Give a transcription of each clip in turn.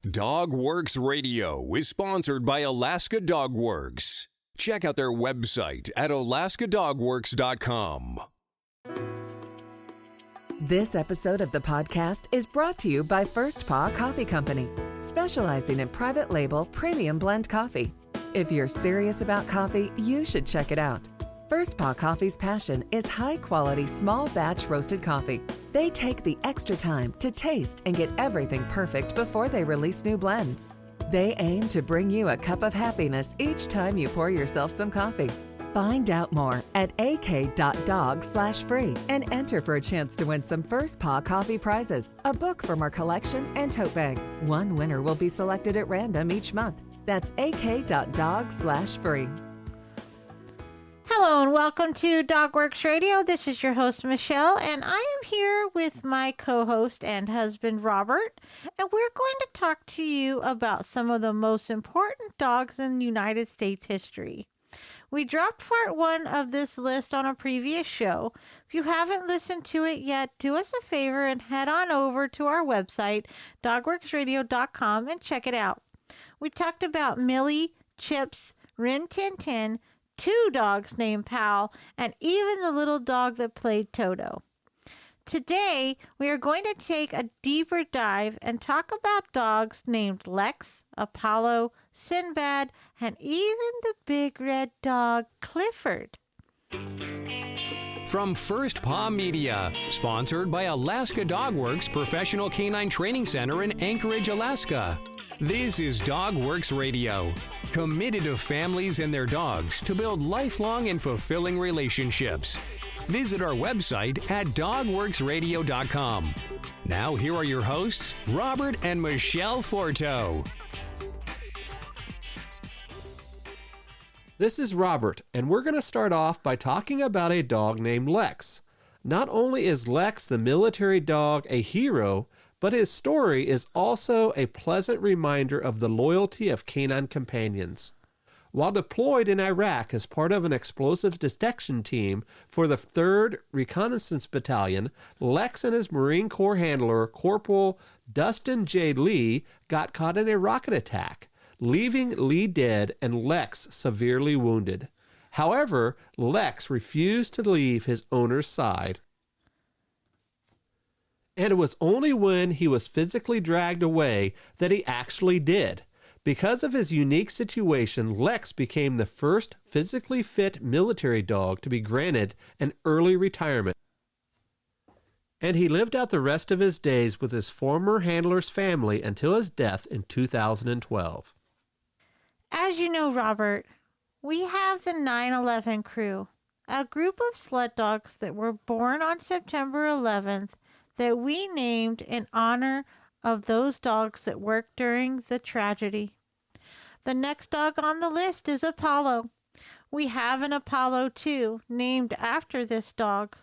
Dogworks Radio is sponsored by Alaska Dogworks. Check out their website at alaskadogworks.com. This episode of the podcast is brought to you by First Paw Coffee Company, specializing in private label premium blend coffee. If you're serious about coffee, you should check it out. First Paw Coffee's passion is high-quality, small-batch roasted coffee. They take the extra time to taste and get everything perfect before they release new blends. They aim to bring you a cup of happiness each time you pour yourself some coffee. Find out more at ak.dog/free and enter for a chance to win some First Paw Coffee prizes, a book from our collection, and tote bag. One winner will be selected at random each month. That's ak.dog/free. Hello and welcome to Dogworks Radio. This is your host, Michelle, and I am here with my co-host and husband, Robert, and we're going to talk to you about some of the most important dogs in United States history. We dropped part 1 of this list on a previous show. If you haven't listened to it yet, do us a favor and head on over to our website, dogworksradio.com, and check it out. We talked about Millie, Chips, Rin Tin Tin, 2 dogs named Pal, and even the little dog that played Toto. Today, we are going to take a deeper dive and talk about dogs named Lex, Apollo, Sinbad, and even the big red dog, Clifford. From First Paw Media, sponsored by Alaska Dogworks Professional Canine Training Center in Anchorage, Alaska. This is Dogworks Radio, committed to families and their dogs to build lifelong and fulfilling relationships. Visit our website at dogworksradio.com. Now here are your hosts, Robert and Michelle Forto. This is Robert, and we're going to start off by talking about a dog named Lex. Not only is Lex the military dog a hero, but his story is also a pleasant reminder of the loyalty of canine companions. While deployed in Iraq as part of an explosives detection team for the 3rd Reconnaissance Battalion, Lex and his Marine Corps handler, Corporal Dustin J. Lee, got caught in a rocket attack, leaving Lee dead and Lex severely wounded. However, Lex refused to leave his owner's side. And it was only when he was physically dragged away that he actually did. Because of his unique situation, Lex became the first physically fit military dog to be granted an early retirement. And he lived out the rest of his days with his former handler's family until his death in 2012. As you know, Robert, we have the 9/11 crew, a group of sled dogs that were born on September 11th that we named in honor of those dogs that worked during the tragedy. The next dog on the list is Apollo. We have an Apollo too, named after this dog.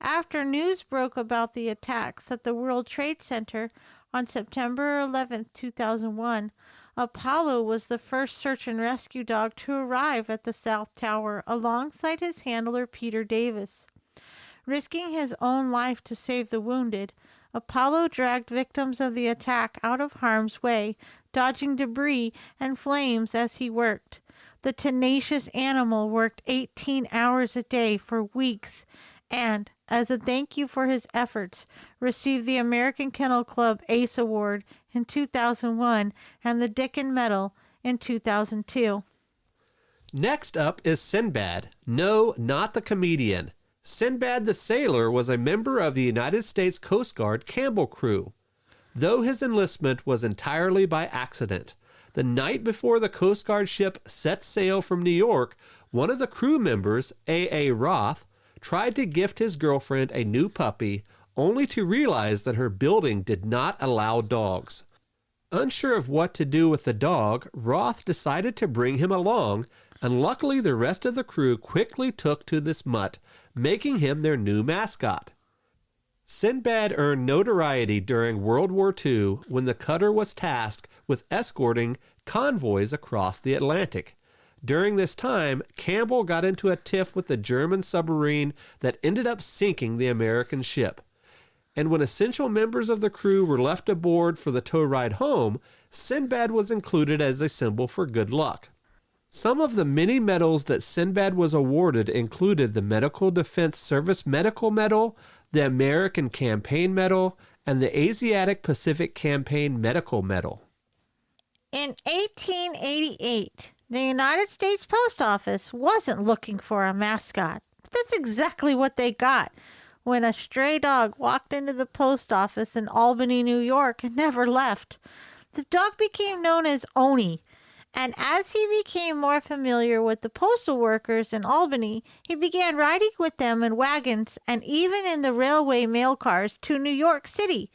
After news broke about the attacks at the World Trade Center on September 11, 2001, Apollo was the first search and rescue dog to arrive at the South Tower alongside his handler Peter Davis. Risking his own life to save the wounded, Apollo dragged victims of the attack out of harm's way, dodging debris and flames as he worked. The tenacious animal worked 18 hours a day for weeks and, as a thank you for his efforts, received the American Kennel Club ACE Award in 2001 and the Dickin Medal in 2002. Next up is Sinbad. No, not the comedian. Sinbad the Sailor was a member of the United States Coast Guard Campbell crew, though his enlistment was entirely by accident. The night before the Coast Guard ship set sail from New York, one of the crew members, A.A. Roth, tried to gift his girlfriend a new puppy, only to realize that her building did not allow dogs. Unsure of what to do with the dog, Roth decided to bring him along, and luckily the rest of the crew quickly took to this mutt, making him their new mascot. Sinbad earned notoriety during World War II when the cutter was tasked with escorting convoys across the Atlantic. During this time, Campbell got into a tiff with the German submarine that ended up sinking the American ship. and when essential members of the crew were left aboard for the tow ride home, Sinbad was included as a symbol for good luck. Some of the many medals that Sinbad was awarded included the Medical Defense Service Medical Medal, the American Campaign Medal, and the Asiatic Pacific Campaign Medical Medal. In 1888, the United States Post Office wasn't looking for a mascot. But that's exactly what they got when a stray dog walked into the post office in Albany, New York, and never left. The dog became known as Oni, and as he became more familiar with the postal workers in Albany, he began riding with them in wagons and even in the railway mail cars to New York City.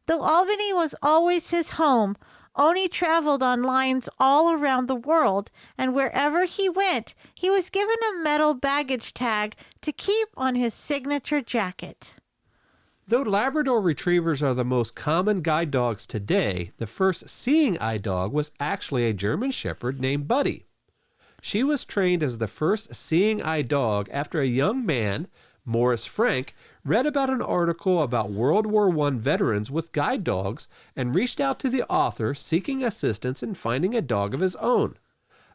Though Albany was always his home, Oni traveled on lines all around the world, and wherever he went, he was given a metal baggage tag to keep on his signature jacket. Though Labrador Retrievers are the most common guide dogs today, the first seeing eye dog was actually a German Shepherd named Buddy. She was trained as the first seeing eye dog after a young man, Morris Frank, read about an article about World War I veterans with guide dogs and reached out to the author seeking assistance in finding a dog of his own.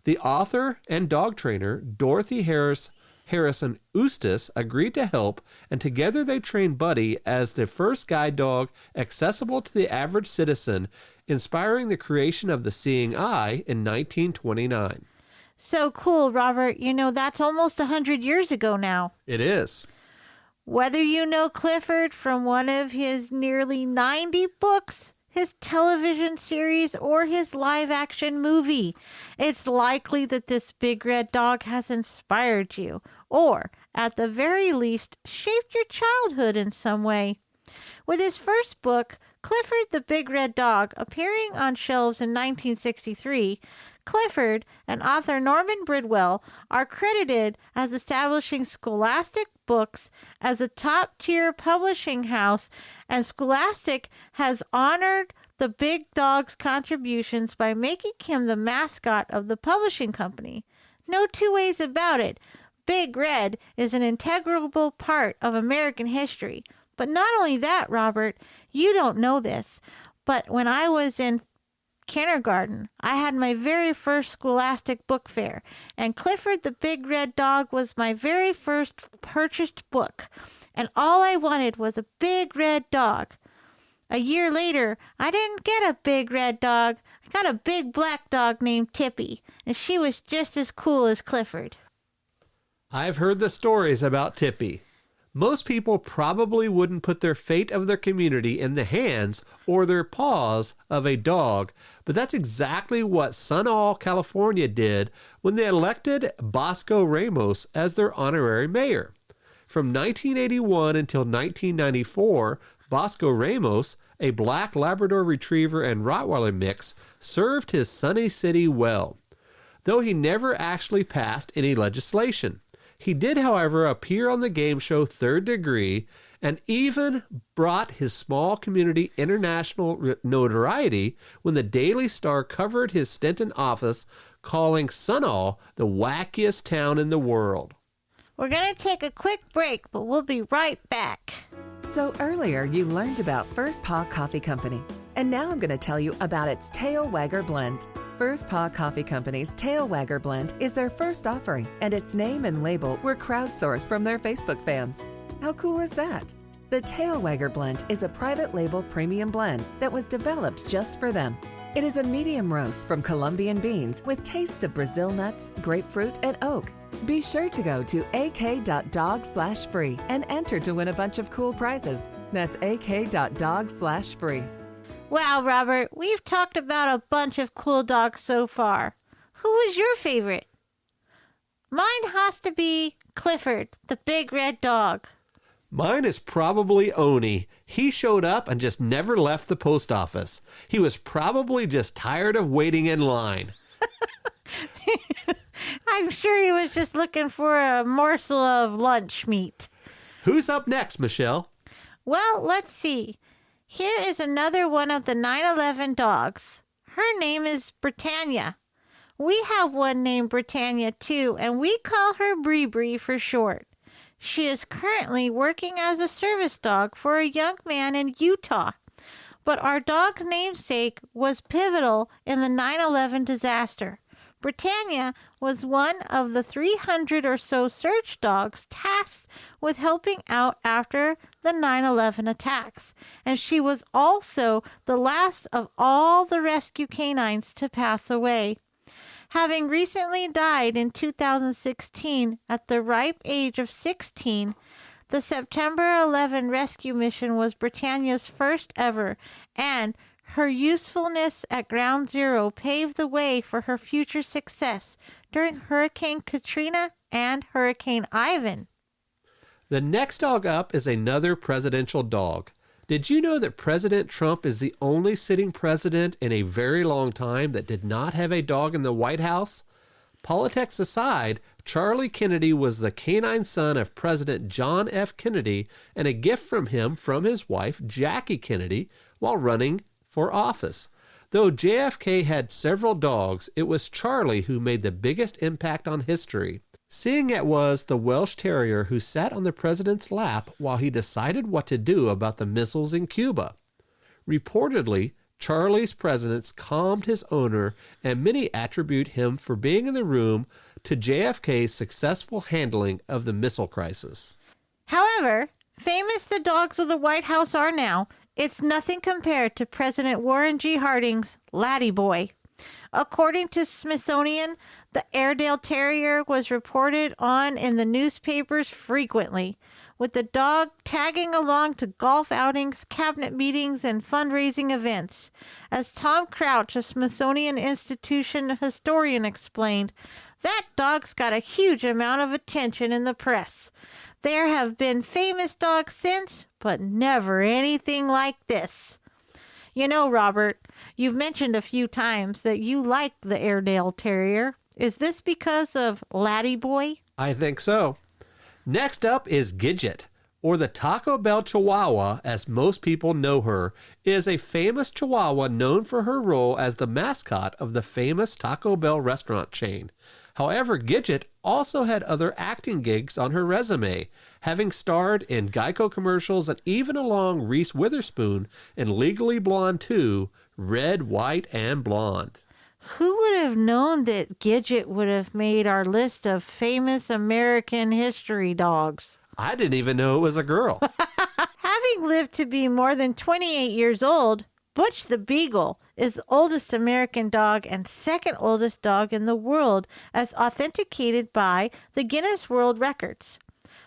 The author and dog trainer, Dorothy Harrison Eustis, agreed to help, and together they trained Buddy as the first guide dog accessible to the average citizen, inspiring the creation of the Seeing Eye in 1929. So cool, Robert. You know, that's almost 100 years ago now. It is. Whether you know Clifford from one of his nearly 90 books, his television series, or his live-action movie, it's likely that this big red dog has inspired you, or, at the very least, shaped your childhood in some way. With his first book, Clifford the Big Red Dog, appearing on shelves in 1963, Clifford and author Norman Bridwell are credited as establishing Scholastic Books as a top-tier publishing house, and Scholastic has honored the big dog's contributions by making him the mascot of the publishing company. No two ways about it. Big Red is an integral part of American history. But not only that, Robert, you don't know this, but when I was in kindergarten, I had my very first Scholastic book fair, and Clifford the Big Red Dog was my very first purchased book, and all I wanted was a big red dog. A year later, I didn't get a big red dog. I got a big black dog named Tippy, and she was just as cool as Clifford. I've heard the stories about Tippy. Most people probably wouldn't put their fate of their community in the hands or their paws of a dog, but that's exactly what Sunol, California did when they elected Bosco Ramos as their honorary mayor. From 1981 until 1994, Bosco Ramos, a black Labrador Retriever and Rottweiler mix, served his sunny city well, though he never actually passed any legislation. He did, however, appear on the game show Third Degree and even brought his small community international notoriety when the Daily Star covered his stint in office, calling Sunol the wackiest town in the world. We're going to take a quick break, but we'll be right back. So earlier you learned about First Paw Coffee Company, and now I'm going to tell you about its Tail Wagger Blend. First Paw Coffee Company's Tail Wagger Blend is their first offering, and its name and label were crowdsourced from their Facebook fans. How cool is that? The Tail Wagger Blend is a private label premium blend that was developed just for them. It is a medium roast from Colombian beans with tastes of Brazil nuts, grapefruit, and oak. Be sure to go to ak.dog/free and enter to win a bunch of cool prizes. That's ak.dog/free. Wow, Robert, we've talked about a bunch of cool dogs so far. Who was your favorite? Mine has to be Clifford, the big red dog. Mine is probably Oni. He showed up and just never left the post office. He was probably just tired of waiting in line. I'm sure he was just looking for a morsel of lunch meat. Who's up next, Michelle? Well, let's see. Here is another one of the 911 dogs. Her name is Britannia. We have one named Britannia too, and we call her Bree Bree for short. She is currently working as a service dog for a young man in Utah. But our dog's namesake was pivotal in the 9/11 disaster. Britannia was one of the 300 or so search dogs tasked with helping out after the 9/11 attacks, and she was also the last of all the rescue canines to pass away. Having recently died in 2016 at the ripe age of 16, the September 11 rescue mission was Britannia's first ever, and her usefulness at Ground Zero paved the way for her future success during Hurricane Katrina and Hurricane Ivan. The next dog up is another presidential dog. Did you know that President Trump is the only sitting president in a very long time that did not have a dog in the White House? Politics aside, Charlie Kennedy was the canine son of President John F. Kennedy and a gift from him from his wife, Jackie Kennedy, while running for office. Though JFK had several dogs, it was Charlie who made the biggest impact on history, seeing it was the Welsh Terrier who sat on the president's lap while he decided what to do about the missiles in Cuba. Reportedly, Charlie's presence calmed his owner, and many attribute him for being in the room to JFK's successful handling of the missile crisis. However, famous the dogs of the White House are now, it's nothing compared to President Warren G. Harding's Laddie Boy. According to Smithsonian, the Airedale Terrier was reported on in the newspapers frequently, with the dog tagging along to golf outings, cabinet meetings, and fundraising events. As Tom Crouch, a Smithsonian Institution historian, explained, that dog's got a huge amount of attention in the press. There have been famous dogs since, but never anything like this. You know, Robert, you've mentioned a few times that you like the Airedale Terrier. Is this because of Laddie Boy? I think so. Next up is Gidget, or the Taco Bell Chihuahua, as most people know her, is a famous Chihuahua known for her role as the mascot of the famous Taco Bell restaurant chain. However, Gidget also had other acting gigs on her resume, having starred in Geico commercials and even along Reese Witherspoon in Legally Blonde 2, Red, White, and Blonde. Who would have known that Gidget would have made our list of famous American history dogs? I didn't even know it was a girl. Having lived to be more than 28 years old, Butch the Beagle is the oldest American dog and second oldest dog in the world, as authenticated by the Guinness World Records.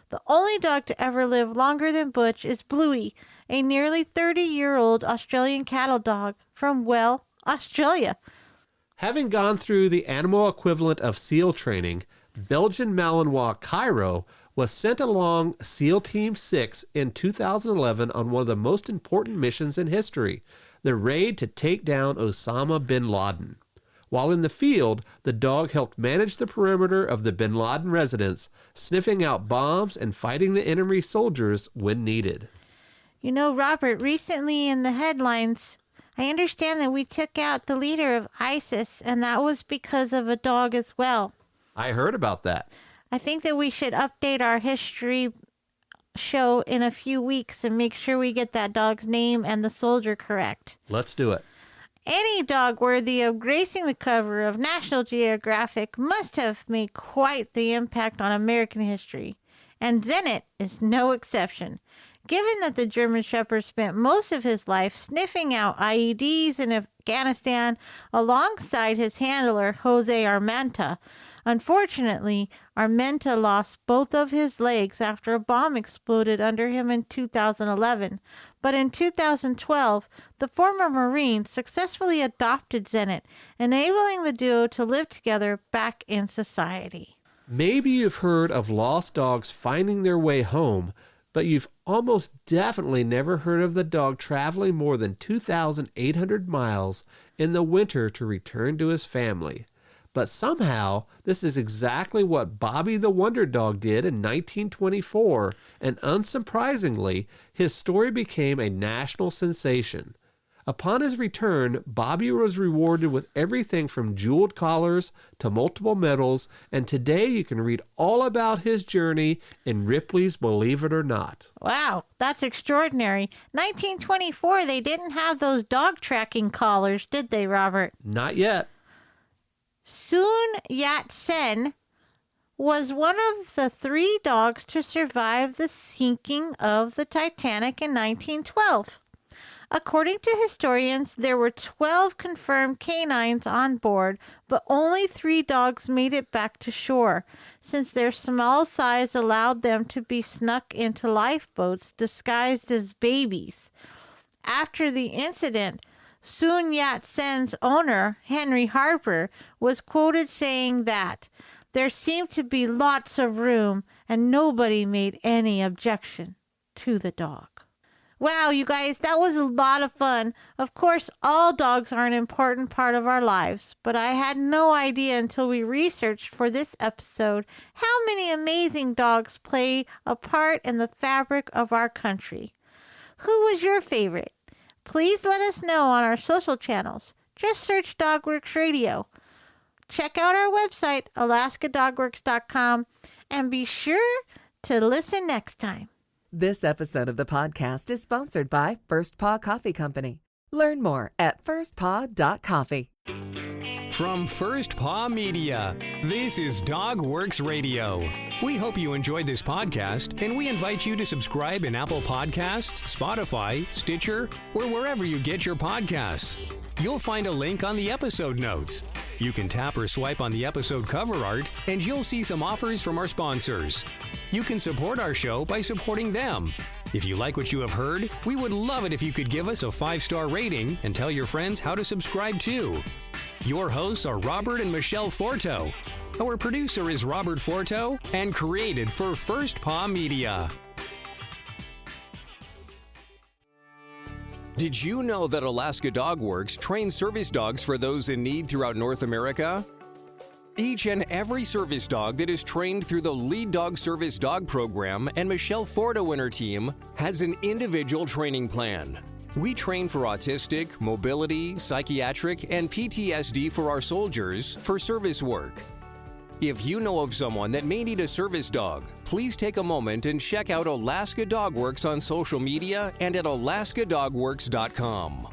The only dog to ever live longer than Butch is Bluey, a nearly 30-year-old Australian cattle dog from, well, Australia. Having gone through the animal equivalent of SEAL training, Belgian Malinois Cairo was sent along SEAL Team 6 in 2011 on one of the most important missions in history, the raid to take down Osama bin Laden. While in the field, the dog helped manage the perimeter of the bin Laden residence, sniffing out bombs and fighting the enemy soldiers when needed. You know, Robert, recently in the headlines, I understand that we took out the leader of ISIS, and that was because of a dog as well. I heard about that. I think that we should update our history show in a few weeks and make sure we get that dog's name and the soldier correct. Let's do it. Any dog worthy of gracing the cover of National Geographic must have made quite the impact on American history, and Zenit is no exception. Given that the German Shepherd spent most of his life sniffing out IEDs in Afghanistan alongside his handler, Jose Armenta, unfortunately, Armenta lost both of his legs after a bomb exploded under him in 2011. But in 2012, the former Marine successfully adopted Zenit, enabling the duo to live together back in society. Maybe you've heard of lost dogs finding their way home, but you've almost definitely never heard of the dog traveling more than 2,800 miles in the winter to return to his family. But somehow, this is exactly what Bobby the Wonder Dog did in 1924, and unsurprisingly, his story became a national sensation. Upon his return, Bobby was rewarded with everything from jeweled collars to multiple medals, and today you can read all about his journey in Ripley's Believe It or Not. Wow, that's extraordinary. 1924, they didn't have those dog tracking collars, did they, Robert? Not yet. Sun Yat-sen was one of the 3 dogs to survive the sinking of the Titanic in 1912. According to historians, there were 12 confirmed canines on board, but only 3 dogs made it back to shore, since their small size allowed them to be snuck into lifeboats disguised as babies. After the incident, Sun Yat-sen's owner, Henry Harper, was quoted saying that there seemed to be lots of room and nobody made any objection to the dog. Wow, you guys, that was a lot of fun. Of course, all dogs are an important part of our lives, but I had no idea until we researched for this episode how many amazing dogs play a part in the fabric of our country. Who was your favorite? Please let us know on our social channels. Just search DogWorks Radio. Check out our website, alaskadogworks.com, and be sure to listen next time. This episode of the podcast is sponsored by First Paw Coffee Company. Learn more at firstpaw.coffee. From First Paw Media, this is DogWorks Radio. We hope you enjoyed this podcast, and we invite you to subscribe in Apple Podcasts, Spotify, Stitcher, or wherever you get your podcasts. You'll find a link on the episode notes. You can tap or swipe on the episode cover art, and you'll see some offers from our sponsors. You can support our show by supporting them. If you like what you have heard, we would love it if you could give us a 5-star rating and tell your friends how to subscribe too. Your hosts are Robert and Michele Forto. Our producer is Robert Forto and created for First Paw Media. Did you know that Alaska Dog Works trains service dogs for those in need throughout North America? Each and every service dog that is trained through the Lead Dog Service Dog Program and Michele Forto and her team has an individual training plan. We train for autistic, mobility, psychiatric, and PTSD for our soldiers for service work. If you know of someone that may need a service dog, please take a moment and check out Alaska Dog Works on social media and at alaskadogworks.com.